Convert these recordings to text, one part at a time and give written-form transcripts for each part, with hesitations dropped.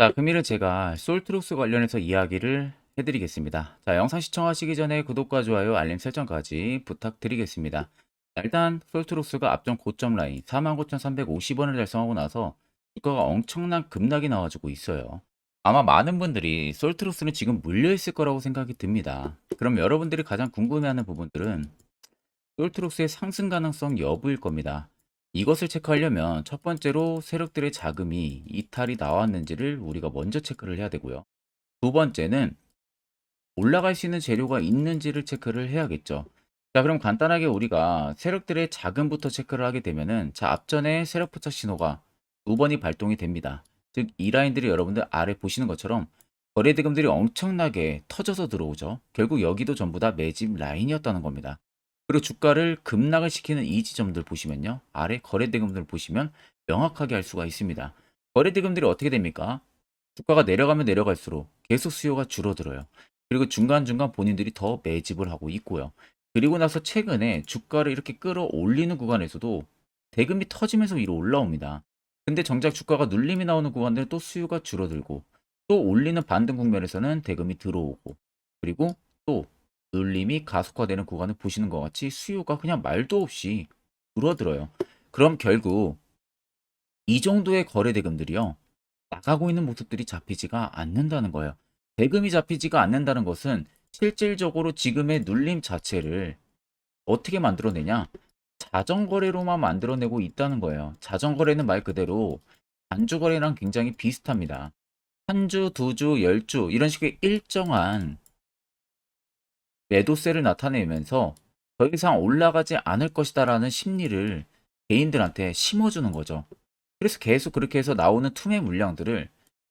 자, 금일은 제가 솔트룩스 관련해서 이야기를 해드리겠습니다. 자, 영상 시청하시기 전에 구독과 좋아요, 알림 설정까지 부탁드리겠습니다. 자, 일단 솔트룩스가 앞전 고점 라인 49,350원을 달성하고 나서 주가가 엄청난 급락이 나와주고 있어요. 아마 많은 분들이 솔트룩스는 지금 물려있을 거라고 생각이 듭니다. 그럼 여러분들이 가장 궁금해하는 부분들은 솔트룩스의 상승 가능성 여부일 겁니다. 이것을 체크하려면 첫 번째로 세력들의 자금이 이탈이 나왔는지를 우리가 먼저 체크를 해야 되고요. 두 번째는 올라갈 수 있는 재료가 있는지를 체크를 해야겠죠. 자, 그럼 간단하게 우리가 세력들의 자금부터 체크를 하게 되면은, 자, 앞전에 세력 포착 신호가 두 번이 발동이 됩니다. 즉, 이 라인들이 여러분들 아래 보시는 것처럼 거래 대금들이 엄청나게 터져서 들어오죠. 결국 여기도 전부 다 매집 라인이었다는 겁니다. 그리고 주가를 급락을 시키는 이 지점들 보시면요. 아래 거래 대금들 보시면 명확하게 알 수가 있습니다. 거래 대금들이 어떻게 됩니까? 주가가 내려가면 내려갈수록 계속 수요가 줄어들어요. 그리고 중간중간 본인들이 더 매집을 하고 있고요. 그리고 나서 최근에 주가를 이렇게 끌어올리는 구간에서도 대금이 터지면서 위로 올라옵니다. 근데 정작 주가가 눌림이 나오는 구간들은 또 수요가 줄어들고, 또 올리는 반등 국면에서는 대금이 들어오고, 그리고 또 눌림이 가속화되는 구간을 보시는 것 같이 수요가 그냥 말도 없이 줄어들어요. 그럼 결국 이 정도의 거래 대금들이요, 나가고 있는 모습들이 잡히지가 않는다는 거예요. 대금이 잡히지가 않는다는 것은 실질적으로 지금의 눌림 자체를 어떻게 만들어내냐? 자전거래로만 만들어내고 있다는 거예요. 자전거래는 말 그대로 단주거래랑 굉장히 비슷합니다. 한 주, 두 주, 열 주 이런 식의 일정한 매도세를 나타내면서 더 이상 올라가지 않을 것이다라는 심리를 개인들한테 심어주는 거죠. 그래서 계속 그렇게 해서 나오는 투매 물량들을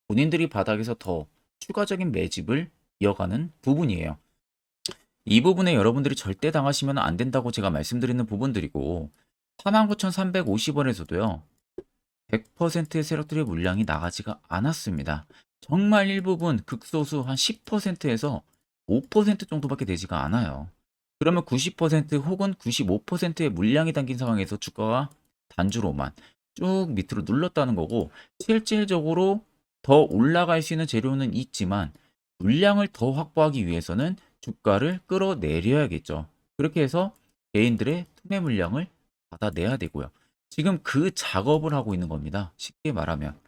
본인들이 바닥에서 더 추가적인 매집을 이어가는 부분이에요. 이 부분에 여러분들이 절대 당하시면 안 된다고 제가 말씀드리는 부분들이고, 49,350원에서도요 100%의 세력들의 물량이 나가지가 않았습니다. 정말 일부분 극소수 한 10%에서 5% 정도밖에 되지가 않아요. 그러면 90% 혹은 95%의 물량이 담긴 상황에서 주가가 단주로만 쭉 밑으로 눌렀다는 거고, 실질적으로 더 올라갈 수 있는 재료는 있지만 물량을 더 확보하기 위해서는 주가를 끌어내려야겠죠. 그렇게 해서 개인들의 투매 물량을 받아내야 되고요. 지금 그 작업을 하고 있는 겁니다. 쉽게 말하면.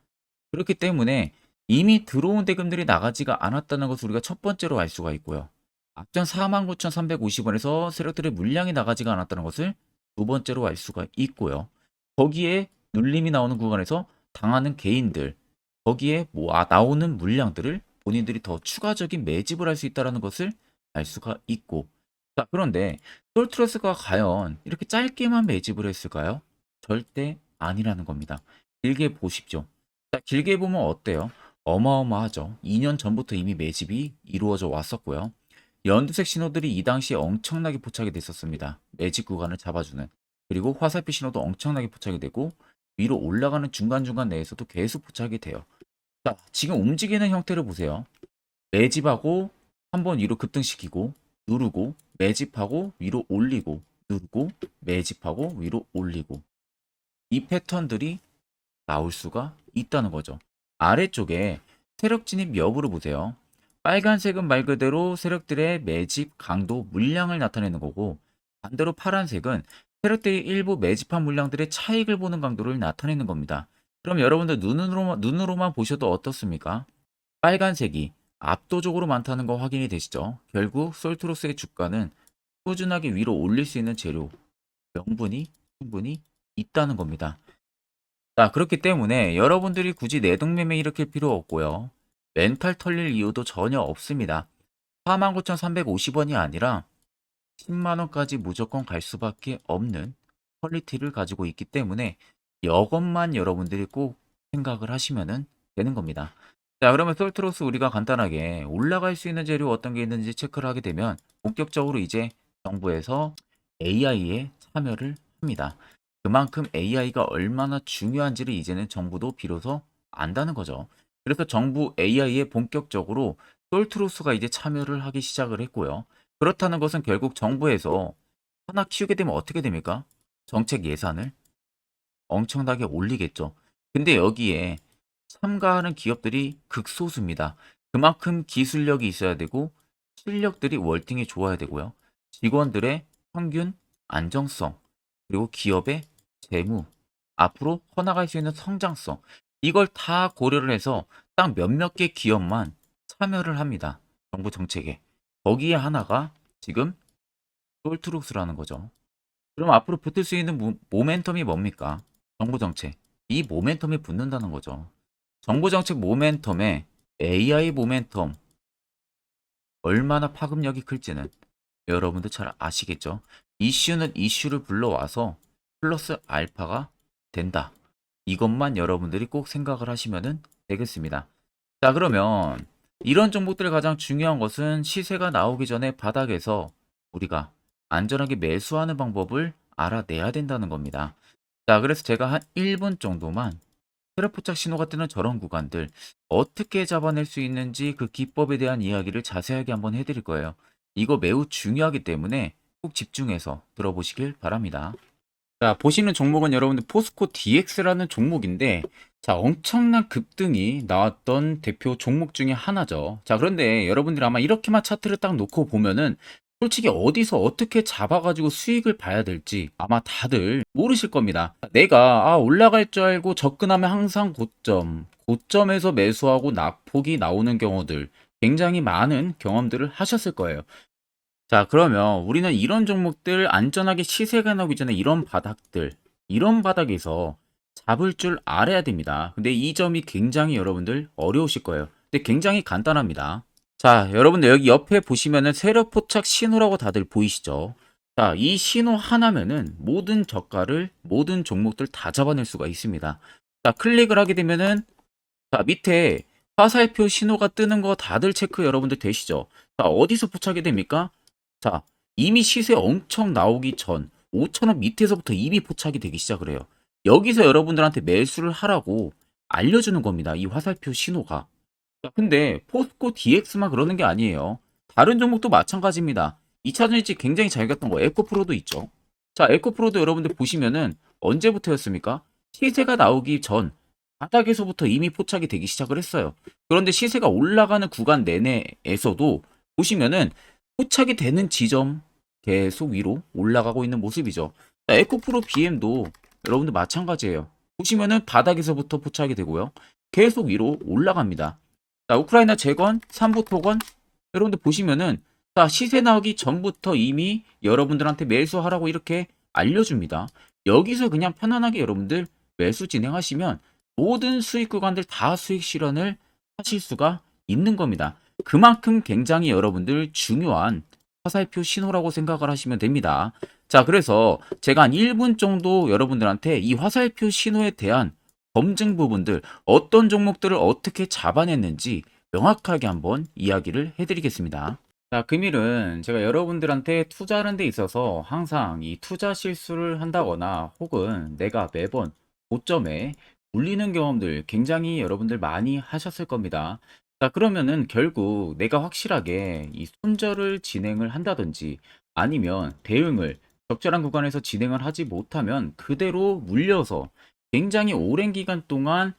그렇기 때문에 이미 들어온 대금들이 나가지가 않았다는 것을 우리가 첫 번째로 알 수가 있고요. 앞전 49,350원에서 세력들의 물량이 나가지가 않았다는 것을 두 번째로 알 수가 있고요. 거기에 눌림이 나오는 구간에서 당하는 개인들, 거기에 나오는 물량들을 본인들이 더 추가적인 매집을 할 수 있다는 것을 알 수가 있고. 자, 그런데 솔트러스가 과연 이렇게 짧게만 매집을 했을까요? 절대 아니라는 겁니다. 길게 보십시오. 자, 길게 보면 어때요? 어마어마하죠. 2년 전부터 이미 매집이 이루어져 왔었고요. 연두색 신호들이 이 당시에 엄청나게 포착이 됐었습니다. 매집 구간을 잡아주는. 그리고 화살표 신호도 엄청나게 포착이 되고, 위로 올라가는 중간중간 내에서도 계속 포착이 돼요. 자, 지금 움직이는 형태를 보세요. 매집하고 한번 위로 급등시키고 누르고, 매집하고 위로 올리고 누르고, 매집하고 위로 올리고, 이 패턴들이 나올 수가 있다는 거죠. 아래쪽에 세력 진입 여부를 보세요. 빨간색은 말 그대로 세력들의 매집 강도 물량을 나타내는 거고, 반대로 파란색은 세력들이 일부 매집한 물량들의 차익을 보는 강도를 나타내는 겁니다. 그럼 여러분들 눈으로만 보셔도 어떻습니까? 빨간색이 압도적으로 많다는 거 확인이 되시죠? 결국 솔트로스의 주가는 꾸준하게 위로 올릴 수 있는 재료, 명분이 충분히 있다는 겁니다. 자, 그렇기 때문에 여러분들이 굳이 내동매매 일으킬 필요 없고요. 멘탈 털릴 이유도 전혀 없습니다. 49,350원이 아니라 10만원까지 무조건 갈 수밖에 없는 퀄리티를 가지고 있기 때문에 이것만 여러분들이 꼭 생각을 하시면 되는 겁니다. 자, 그러면 솔트로스 우리가 간단하게 올라갈 수 있는 재료 어떤 게 있는지 체크를 하게 되면 본격적으로 이제 정부에서 AI에 참여를 합니다. 그만큼 AI가 얼마나 중요한지를 이제는 정부도 비로소 안다는 거죠. 그래서 정부 AI에 본격적으로 솔트로스가 이제 참여를 하기 시작을 했고요. 그렇다는 것은 결국 정부에서 하나 키우게 되면 어떻게 됩니까? 정책 예산을 엄청나게 올리겠죠. 근데 여기에 참가하는 기업들이 극소수입니다. 그만큼 기술력이 있어야 되고 실력들이 월등히 좋아야 되고요. 직원들의 평균 안정성, 그리고 기업의 재무, 앞으로 커나갈 수 있는 성장성, 이걸 다 고려를 해서 딱 몇몇 개 기업만 참여를 합니다. 정부 정책에. 거기에 하나가 지금 솔트룩스라는 거죠. 그럼 앞으로 붙을 수 있는 모멘텀이 뭡니까? 정부 정책. 이 모멘텀이 붙는다는 거죠. 정부 정책 모멘텀에 AI 모멘텀 얼마나 파급력이 클지는 여러분들 잘 아시겠죠? 이슈는 이슈를 불러와서 플러스 알파가 된다. 이것만 여러분들이 꼭 생각을 하시면 되겠습니다. 자, 그러면 이런 종목들의 가장 중요한 것은 시세가 나오기 전에 바닥에서 우리가 안전하게 매수하는 방법을 알아내야 된다는 겁니다. 자, 그래서 제가 한 1분 정도만 테라포착 신호가 뜨는 저런 구간들 어떻게 잡아낼 수 있는지 그 기법에 대한 이야기를 자세하게 한번 해드릴 거예요. 이거 매우 중요하기 때문에 꼭 집중해서 들어보시길 바랍니다. 자, 보시는 종목은 여러분들 포스코 DX라는 종목인데, 자, 엄청난 급등이 나왔던 대표 종목 중에 하나죠. 자, 그런데 여러분들이 아마 이렇게만 차트를 딱 놓고 보면은 솔직히 어디서 어떻게 잡아가지고 수익을 봐야 될지 아마 다들 모르실 겁니다. 내가 올라갈 줄 알고 접근하면 항상 고점에서 매수하고 낙폭이 나오는 경우들 굉장히 많은 경험들을 하셨을 거예요. 자, 그러면 우리는 이런 종목들 안전하게 시세가 나오기 전에 이런 바닥에서 잡을 줄 알아야 됩니다. 근데 이 점이 굉장히 여러분들 어려우실 거예요. 근데 굉장히 간단합니다. 자, 여러분들 여기 옆에 보시면은 세력 포착 신호라고 다들 보이시죠? 자, 이 신호 하나면은 모든 저가를, 모든 종목들 다 잡아낼 수가 있습니다. 자, 클릭을 하게 되면은, 자, 밑에 화살표 신호가 뜨는 거 다들 체크 여러분들 되시죠? 자, 어디서 포착이 됩니까? 자, 이미 시세 엄청 나오기 전 5,000원 밑에서부터 이미 포착이 되기 시작을 해요. 여기서 여러분들한테 매수를 하라고 알려주는 겁니다. 이 화살표 신호가. 자, 근데 포스코 DX만 그러는 게 아니에요. 다른 종목도 마찬가지입니다. 2차 전지 굉장히 잘 갔던 거 에코프로도 있죠. 자, 에코프로도 여러분들 보시면은 언제부터였습니까? 시세가 나오기 전 바닥에서부터 이미 포착이 되기 시작을 했어요. 그런데 시세가 올라가는 구간 내내에서도 보시면은 포착이 되는 지점 계속 위로 올라가고 있는 모습이죠. 자, 에코프로 BM도 여러분들 마찬가지예요. 보시면은 바닥에서부터 포착이 되고요. 계속 위로 올라갑니다. 자, 우크라이나 재건, 삼부 토건 여러분들 보시면은 자, 시세 나오기 전부터 이미 여러분들한테 매수하라고 이렇게 알려줍니다. 여기서 그냥 편안하게 여러분들 매수 진행하시면 모든 수익 구간들 다 수익 실현을 하실 수가 있는 겁니다. 그만큼 굉장히 여러분들 중요한 화살표 신호라고 생각을 하시면 됩니다. 자, 그래서 제가 한 1분 정도 여러분들한테 이 화살표 신호에 대한 검증 부분들, 어떤 종목들을 어떻게 잡아냈는지 명확하게 한번 이야기를 해드리겠습니다. 자, 금일은 제가 여러분들한테 투자하는 데 있어서 항상 이 투자 실수를 한다거나 혹은 내가 매번 고점에 물리는 경험들 굉장히 여러분들 많이 하셨을 겁니다. 자, 그러면은 결국 내가 확실하게 이 손절을 진행을 한다든지 아니면 대응을 적절한 구간에서 진행을 하지 못하면 그대로 물려서 굉장히 오랜 기간 동안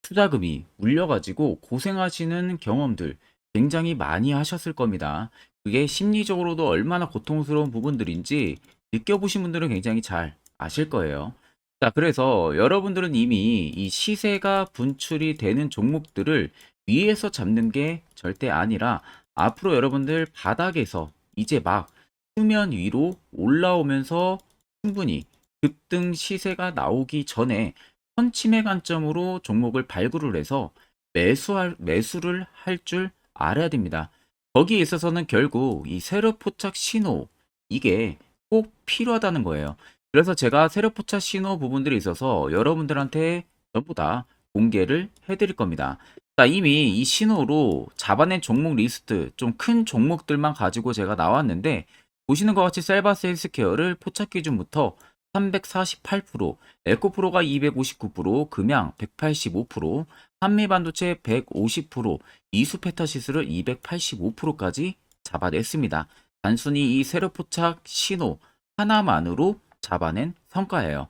투자금이 물려가지고 고생하시는 경험들 굉장히 많이 하셨을 겁니다. 그게 심리적으로도 얼마나 고통스러운 부분들인지 느껴보신 분들은 굉장히 잘 아실 거예요. 자, 그래서 여러분들은 이미 이 시세가 분출이 되는 종목들을 위에서 잡는 게 절대 아니라 앞으로 여러분들 바닥에서 이제 막 수면 위로 올라오면서 충분히 급등 시세가 나오기 전에 선침의 관점으로 종목을 발굴을 해서 매수를 할 줄 알아야 됩니다. 거기에 있어서는 결국 이 세력 포착 신호 이게 꼭 필요하다는 거예요. 그래서 제가 세력 포착 신호 부분들이 있어서 여러분들한테 전부 다 공개를 해드릴 겁니다. 자, 이미 이 신호로 잡아낸 종목 리스트 좀 큰 종목들만 가지고 제가 나왔는데 보시는 것 같이 셀바스 헬스케어를 포착 기준부터 348%, 에코프로가 259%, 금양 185%, 한미반도체 150%, 이수페타시스를 285%까지 잡아냈습니다. 단순히 이 세력포착 신호 하나만으로 잡아낸 성과예요.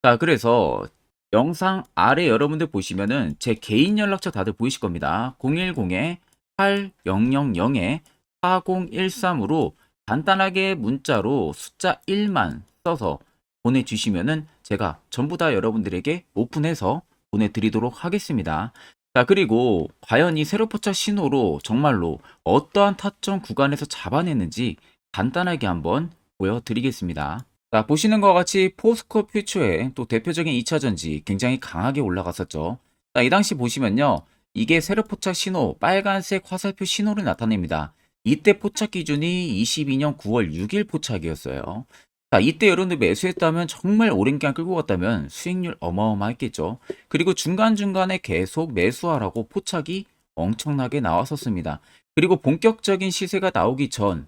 자, 그래서 영상 아래 여러분들 보시면은 제 개인 연락처 다들 보이실 겁니다. 010-8000-4013으로 간단하게 문자로 숫자 1만 써서 보내주시면은 제가 전부 다 여러분들에게 오픈해서 보내드리도록 하겠습니다. 자, 그리고 과연 이 세로 포착 신호로 정말로 어떠한 타점 구간에서 잡아냈는지 간단하게 한번 보여드리겠습니다. 자, 보시는 것과 같이 포스코 퓨처의 또 대표적인 2차 전지 굉장히 강하게 올라갔었죠. 자, 이 당시 보시면요. 이게 세로 포착 신호, 빨간색 화살표 신호를 나타냅니다. 이때 포착 기준이 22년 9월 6일 포착이었어요. 자, 이때 여러분들 매수했다면 정말 오랜 기간 끌고 갔다면 수익률 어마어마했겠죠. 그리고 중간중간에 계속 매수하라고 포착이 엄청나게 나왔었습니다. 그리고 본격적인 시세가 나오기 전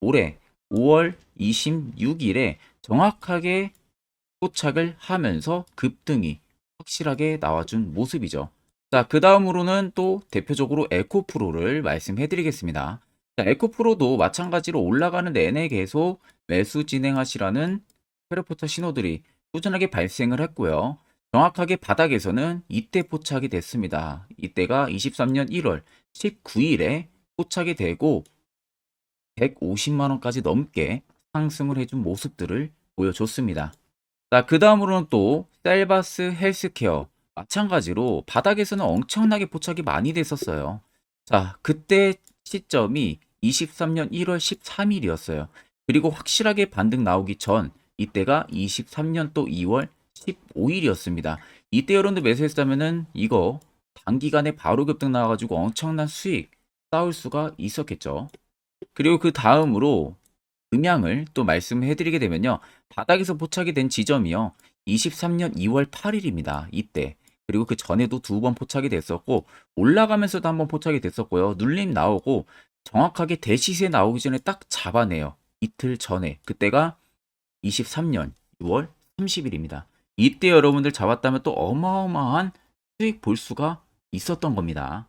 올해 5월 26일에 정확하게 포착을 하면서 급등이 확실하게 나와준 모습이죠. 자, 그 다음으로는 또 대표적으로 에코프로를 말씀해 드리겠습니다. 자, 에코프로도 마찬가지로 올라가는 내내 계속 매수 진행하시라는 페르포타 신호들이 꾸준하게 발생을 했고요. 정확하게 바닥에서는 이때 포착이 됐습니다. 이때가 23년 1월 19일에 포착이 되고 150만 원까지 넘게 상승을 해준 모습들을 보여줬습니다. 자, 그 다음으로는 또 셀바스 헬스케어 마찬가지로 바닥에서는 엄청나게 포착이 많이 됐었어요. 자, 그때 시점이 23년 1월 13일이었어요. 그리고 확실하게 반등 나오기 전 이때가 23년 또 2월 15일이었습니다. 이때 여러분들 매수했다면은 이거 단기간에 바로 급등 나와가지고 엄청난 수익 쌓을 수가 있었겠죠. 그리고 그 다음으로 음향을 또 말씀해 드리게 되면요. 바닥에서 포착이 된 지점이요. 23년 2월 8일입니다. 이때. 그리고 그 전에도 두 번 포착이 됐었고 올라가면서도 한번 포착이 됐었고요. 눌림 나오고 정확하게 대시세 나오기 전에 딱 잡아내요. 이틀 전에. 그때가 23년 6월 30일입니다. 이때 여러분들 잡았다면 또 어마어마한 수익 볼 수가 있었던 겁니다.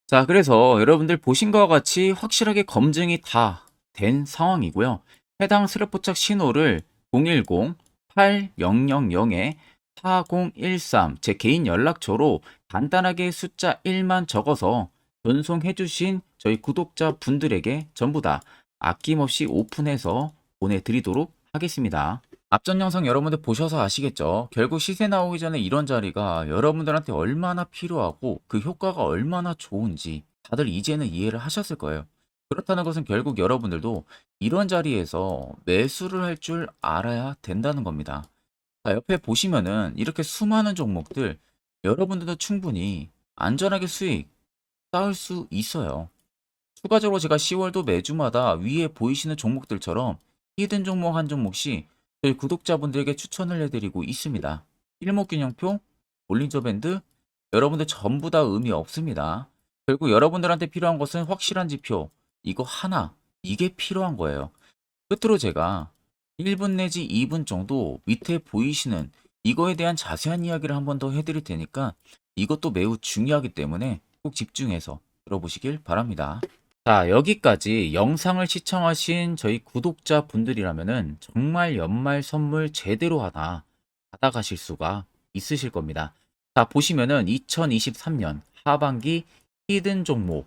자, 그래서 여러분들 보신 것과 같이 확실하게 검증이 다 된 상황이고요. 해당 스랩포착 신호를 010-8000-4013 제 개인 연락처로 간단하게 숫자 1만 적어서 전송해 주신 저희 구독자 분들에게 전부 다 아낌없이 오픈해서 보내드리도록 하겠습니다. 앞전 영상 여러분들 보셔서 아시겠죠? 결국 시세 나오기 전에 이런 자리가 여러분들한테 얼마나 필요하고 그 효과가 얼마나 좋은지 다들 이제는 이해를 하셨을 거예요. 그렇다는 것은 결국 여러분들도 이런 자리에서 매수를 할 줄 알아야 된다는 겁니다. 자, 옆에 보시면은 이렇게 수많은 종목들 여러분들도 충분히 안전하게 수익 쌓을 수 있어요. 추가적으로 제가 10월도 매주마다 위에 보이시는 종목들처럼 히든 종목 한 종목씩 저희 구독자분들에게 추천을 해드리고 있습니다. 일목균형표, 볼린저 밴드, 여러분들 전부 다 의미 없습니다. 결국 여러분들한테 필요한 것은 확실한 지표, 이거 하나, 이게 필요한 거예요. 끝으로 제가 1분 내지 2분 정도 밑에 보이시는 이거에 대한 자세한 이야기를 한 번 더 해드릴 테니까 이것도 매우 중요하기 때문에 꼭 집중해서 들어보시길 바랍니다. 자, 여기까지 영상을 시청하신 저희 구독자 분들이라면은 정말 연말 선물 제대로 하나 받아가실 수가 있으실 겁니다. 자, 보시면은 2023년 하반기 히든 종목,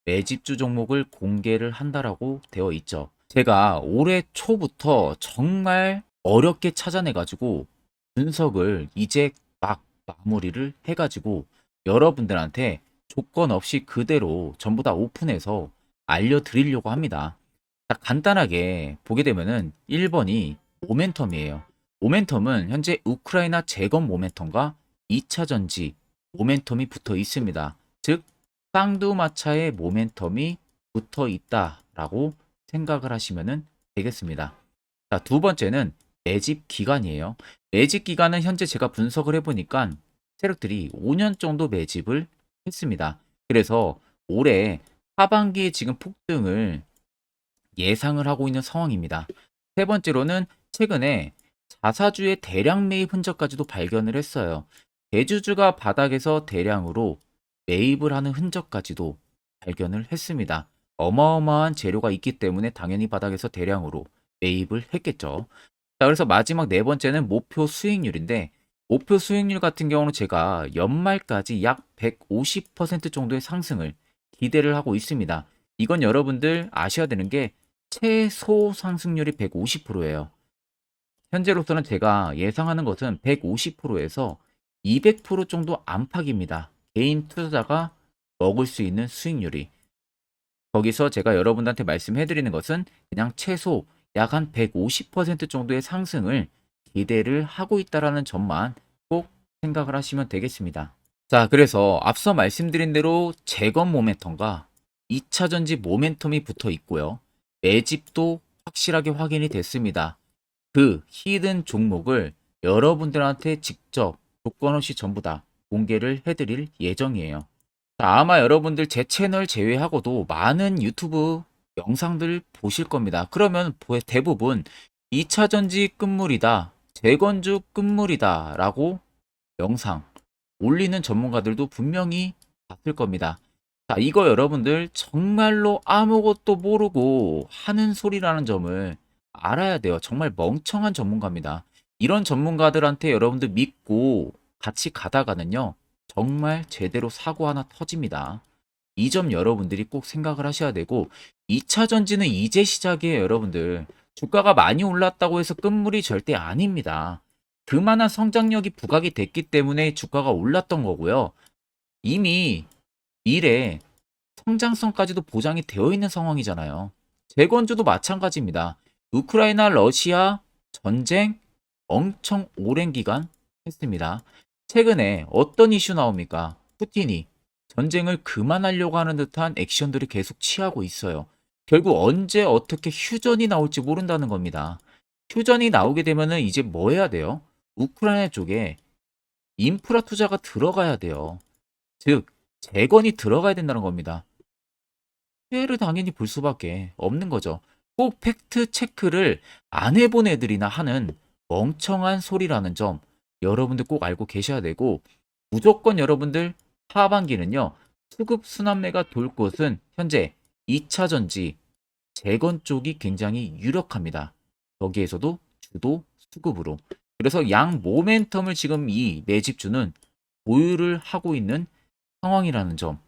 매집주 종목을 공개를 한다라고 되어 있죠. 제가 올해 초부터 정말 어렵게 찾아내가지고 분석을 이제 막 마무리를 해가지고 여러분들한테 조건 없이 그대로 전부 다 오픈해서 알려드리려고 합니다. 자, 간단하게 보게 되면은 1번이 모멘텀이에요. 모멘텀은 현재 우크라이나 재건 모멘텀과 2차 전지 모멘텀이 붙어 있습니다. 즉 쌍두마차의 모멘텀이 붙어 있다라고 생각을 하시면 되겠습니다. 자, 두 번째는 매집 기간이에요. 매집 기간은 현재 제가 분석을 해보니까 세력들이 5년 정도 매집을 했습니다. 그래서 올해 하반기에 지금 폭등을 예상을 하고 있는 상황입니다. 세 번째로는 최근에 자사주의 대량 매입 흔적까지도 발견을 했어요. 대주주가 바닥에서 대량으로 매입을 하는 흔적까지도 발견을 했습니다. 어마어마한 재료가 있기 때문에 당연히 바닥에서 대량으로 매입을 했겠죠. 자, 그래서 마지막 네 번째는 목표 수익률인데 목표 수익률 같은 경우는 제가 연말까지 약 150% 정도의 상승을 기대를 하고 있습니다. 이건 여러분들 아셔야 되는 게 최소 상승률이 150%예요. 현재로서는 제가 예상하는 것은 150%에서 200% 정도 안팎입니다. 개인 투자자가 먹을 수 있는 수익률이. 거기서 제가 여러분들한테 말씀해 드리는 것은 그냥 최소 약 한 150% 정도의 상승을 기대를 하고 있다라는 점만 꼭 생각을 하시면 되겠습니다. 자, 그래서 앞서 말씀드린 대로 재건 모멘텀과 2차 전지 모멘텀이 붙어 있고요. 매집도 확실하게 확인이 됐습니다. 그 히든 종목을 여러분들한테 직접 조건 없이 전부 다 공개를 해드릴 예정이에요. 자, 아마 여러분들 제 채널 제외하고도 많은 유튜브 영상들 보실 겁니다. 그러면 대부분 2차 전지 끝물이다, 재건주 끝물이다 라고 영상 올리는 전문가들도 분명히 봤을 겁니다. 자, 이거 여러분들 정말로 아무것도 모르고 하는 소리라는 점을 알아야 돼요. 정말 멍청한 전문가입니다. 이런 전문가들한테 여러분들 믿고 같이 가다가는요, 정말 제대로 사고 하나 터집니다. 이 점 여러분들이 꼭 생각을 하셔야 되고, 2차 전지는 이제 시작이에요, 여러분들. 주가가 많이 올랐다고 해서 끝물이 절대 아닙니다. 그만한 성장력이 부각이 됐기 때문에 주가가 올랐던 거고요. 이미 미래 성장성까지도 보장이 되어 있는 상황이잖아요. 재건주도 마찬가지입니다. 우크라이나 러시아 전쟁 엄청 오랜 기간 했습니다. 최근에 어떤 이슈 나옵니까? 푸틴이 전쟁을 그만하려고 하는 듯한 액션들을 계속 취하고 있어요. 결국 언제 어떻게 휴전이 나올지 모른다는 겁니다. 휴전이 나오게 되면은 이제 뭐 해야 돼요? 우크라이나 쪽에 인프라 투자가 들어가야 돼요. 즉, 재건이 들어가야 된다는 겁니다. 피해를 당연히 볼 수밖에 없는 거죠. 꼭 팩트 체크를 안 해본 애들이나 하는 멍청한 소리라는 점 여러분들 꼭 알고 계셔야 되고, 무조건 여러분들 하반기는요, 수급 순환매가 돌 곳은 현재 2차 전지, 재건 쪽이 굉장히 유력합니다. 거기에서도 주도 수급으로. 그래서 양 모멘텀을 지금 이 매집주는 보유를 하고 있는 상황이라는 점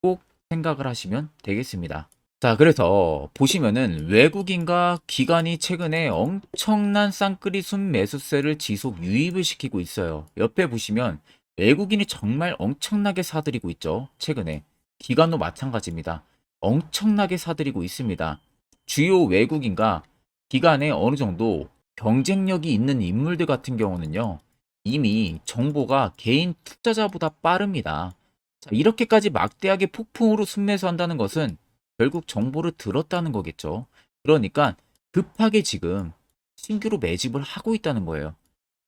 꼭 생각을 하시면 되겠습니다. 자, 그래서 보시면은 외국인과 기관이 최근에 엄청난 쌍끌이 순매수세를 지속 유입을 시키고 있어요. 옆에 보시면 외국인이 정말 엄청나게 사들이고 있죠. 최근에. 기관도 마찬가지입니다. 엄청나게 사들이고 있습니다. 주요 외국인과 기관에 어느 정도 경쟁력이 있는 인물들 같은 경우는요, 이미 정보가 개인 투자자보다 빠릅니다. 자, 이렇게까지 막대하게 폭풍으로 순매수한다는 것은 결국 정보를 들었다는 거겠죠. 그러니까 급하게 지금 신규로 매집을 하고 있다는 거예요.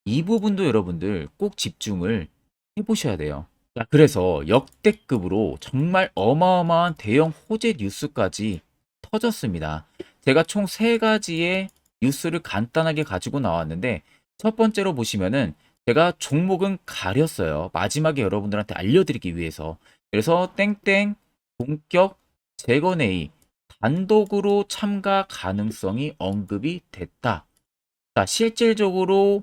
이 부분도 여러분들 꼭 집중을 해보셔야 돼요. 자, 그래서 역대급으로 정말 어마어마한 대형 호재 뉴스까지 터졌습니다. 제가 총 세 가지의 뉴스를 간단하게 가지고 나왔는데, 첫 번째로 보시면은 제가 종목은 가렸어요. 마지막에 여러분들한테 알려드리기 위해서. 그래서 땡땡 본격 재건회의 단독으로 참가 가능성이 언급이 됐다. 자, 실질적으로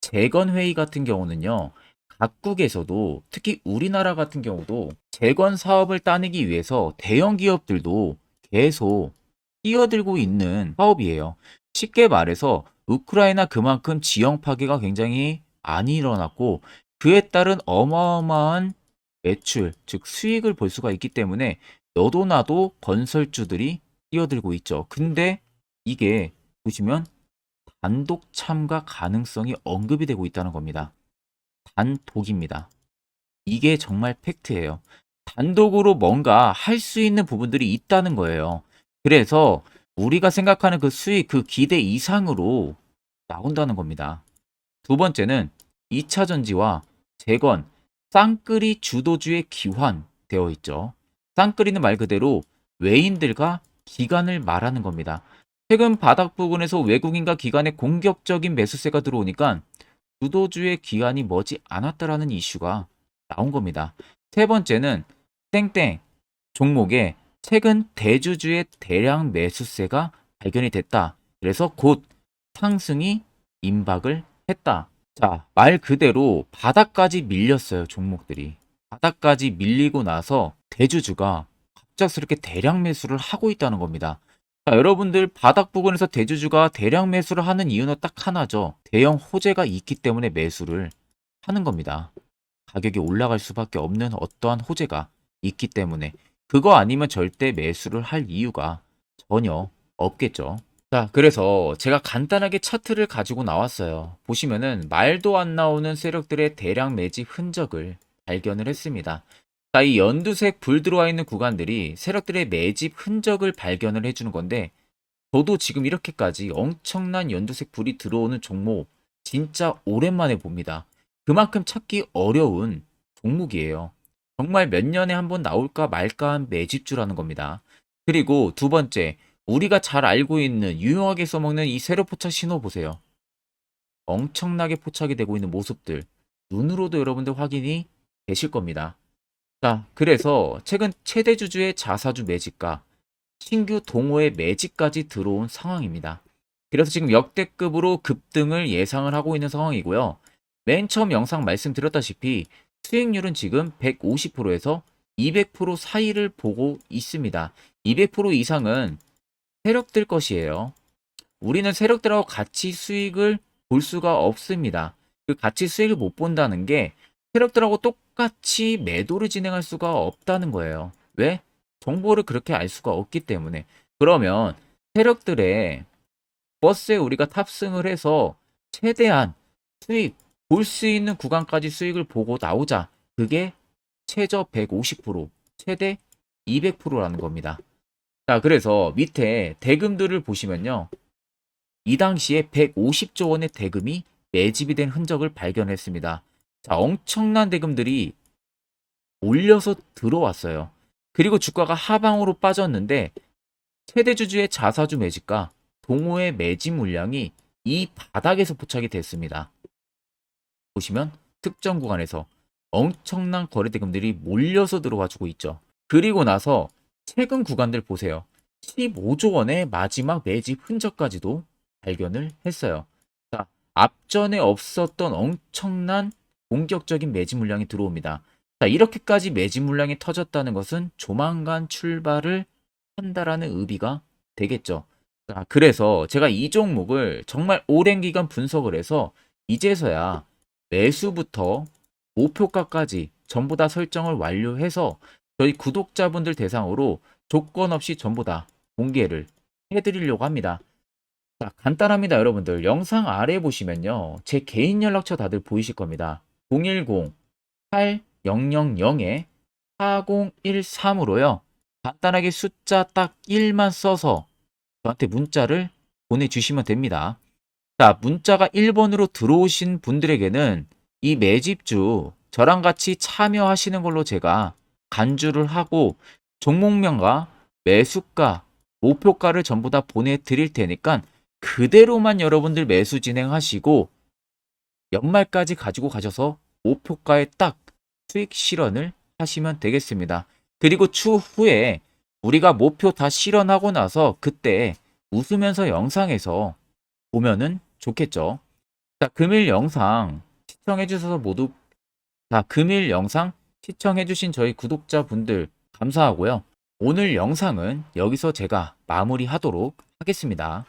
재건회의 같은 경우는요, 각국에서도 특히 우리나라 같은 경우도 재건 사업을 따내기 위해서 대형 기업들도 계속 뛰어들고 있는 사업이에요. 쉽게 말해서 우크라이나 그만큼 지형 파괴가 굉장히 많이 일어났고, 그에 따른 어마어마한 매출, 즉 수익을 볼 수가 있기 때문에 너도 나도 건설주들이 뛰어들고 있죠. 근데 이게 보시면 단독 참가 가능성이 언급이 되고 있다는 겁니다. 단독입니다. 이게 정말 팩트예요. 단독으로 뭔가 할 수 있는 부분들이 있다는 거예요. 그래서 우리가 생각하는 그 수익, 그 기대 이상으로 나온다는 겁니다. 두 번째는 2차 전지와 재건, 쌍끌이 주도주의 기환되어 있죠. 쌍끌이는 말 그대로 외인들과 기관을 말하는 겁니다. 최근 바닥 부근에서 외국인과 기관의 공격적인 매수세가 들어오니까 주도주의 기관이 머지 않았다라는 이슈가 나온 겁니다. 세 번째는 땡땡 종목에 최근 대주주의 대량 매수세가 발견이 됐다. 그래서 곧 상승이 임박을 했다. 자, 말 그대로 바닥까지 밀렸어요, 종목들이. 바닥까지 밀리고 나서 대주주가 갑작스럽게 대량 매수를 하고 있다는 겁니다. 자, 여러분들 바닥 부근에서 대주주가 대량 매수를 하는 이유는 딱 하나죠. 대형 호재가 있기 때문에 매수를 하는 겁니다. 가격이 올라갈 수밖에 없는 어떠한 호재가 있기 때문에 그거 아니면 절대 매수를 할 이유가 전혀 없겠죠. 자, 그래서 제가 간단하게 차트를 가지고 나왔어요. 보시면은 말도 안 나오는 세력들의 대량 매집 흔적을 발견을 했습니다. 자, 이 연두색 불 들어와 있는 구간들이 세력들의 매집 흔적을 발견을 해주는 건데, 저도 지금 이렇게까지 엄청난 연두색 불이 들어오는 종목 진짜 오랜만에 봅니다. 그만큼 찾기 어려운 종목이에요. 정말 몇 년에 한 번 나올까 말까 한 매집주라는 겁니다. 그리고 두 번째, 우리가 잘 알고 있는 유용하게 써먹는 이 세로 포착 신호 보세요. 엄청나게 포착이 되고 있는 모습들 눈으로도 여러분들 확인이 되실 겁니다. 자, 그래서 최근 최대 주주의 자사주 매집과 신규 동호회 매집까지 들어온 상황입니다. 그래서 지금 역대급으로 급등을 예상을 하고 있는 상황이고요. 맨 처음 영상 말씀드렸다시피 수익률은 지금 150%에서 200% 사이를 보고 있습니다. 200% 이상은 세력들 것이에요. 우리는 세력들하고 같이 수익을 볼 수가 없습니다. 그 같이 수익을 못 본다는 게 세력들하고 똑같이 매도를 진행할 수가 없다는 거예요. 왜? 정보를 그렇게 알 수가 없기 때문에. 그러면 세력들의 버스에 우리가 탑승을 해서 최대한 수익 볼 수 있는 구간까지 수익을 보고 나오자. 그게 최저 150%, 최대 200%라는 겁니다. 자, 그래서 밑에 대금들을 보시면요. 이 당시에 150조 원의 대금이 매집이 된 흔적을 발견했습니다. 자, 엄청난 대금들이 올려서 들어왔어요. 그리고 주가가 하방으로 빠졌는데 최대 주주의 자사주 매집과 동호회 매집 물량이 이 바닥에서 포착이 됐습니다. 보시면 특정 구간에서 엄청난 거래 대금들이 몰려서 들어와 주고 있죠. 그리고 나서 최근 구간들 보세요. 15조 원의 마지막 매집 흔적까지도 발견을 했어요. 자, 앞전에 없었던 엄청난 공격적인 매집 물량이 들어옵니다. 자, 이렇게까지 매집 물량이 터졌다는 것은 조만간 출발을 한다라는 의미가 되겠죠. 자, 그래서 제가 이 종목을 정말 오랜 기간 분석을 해서 이제서야 매수부터 목표가까지 전부 다 설정을 완료해서 저희 구독자분들 대상으로 조건 없이 전부 다 공개를 해드리려고 합니다. 자, 간단합니다, 여러분들. 영상 아래 보시면요. 제 개인 연락처 다들 보이실 겁니다. 010-8000-4013으로요. 간단하게 숫자 딱 1만 써서 저한테 문자를 보내주시면 됩니다. 자, 문자가 1번으로 들어오신 분들에게는 이 매집주 저랑 같이 참여하시는 걸로 제가 간주를 하고 종목명과 매수가, 목표가를 전부 다 보내드릴 테니까 그대로만 여러분들 매수 진행하시고 연말까지 가지고 가셔서 목표가에 딱 수익 실현을 하시면 되겠습니다. 그리고 추후에 우리가 목표 다 실현하고 나서 그때 웃으면서 영상에서 보면은 좋겠죠. 자, 금일 영상 시청해 주셔서 모두 금일 영상 시청해 주신 저희 구독자분들 감사하고요. 오늘 영상은 여기서 제가 마무리하도록 하겠습니다.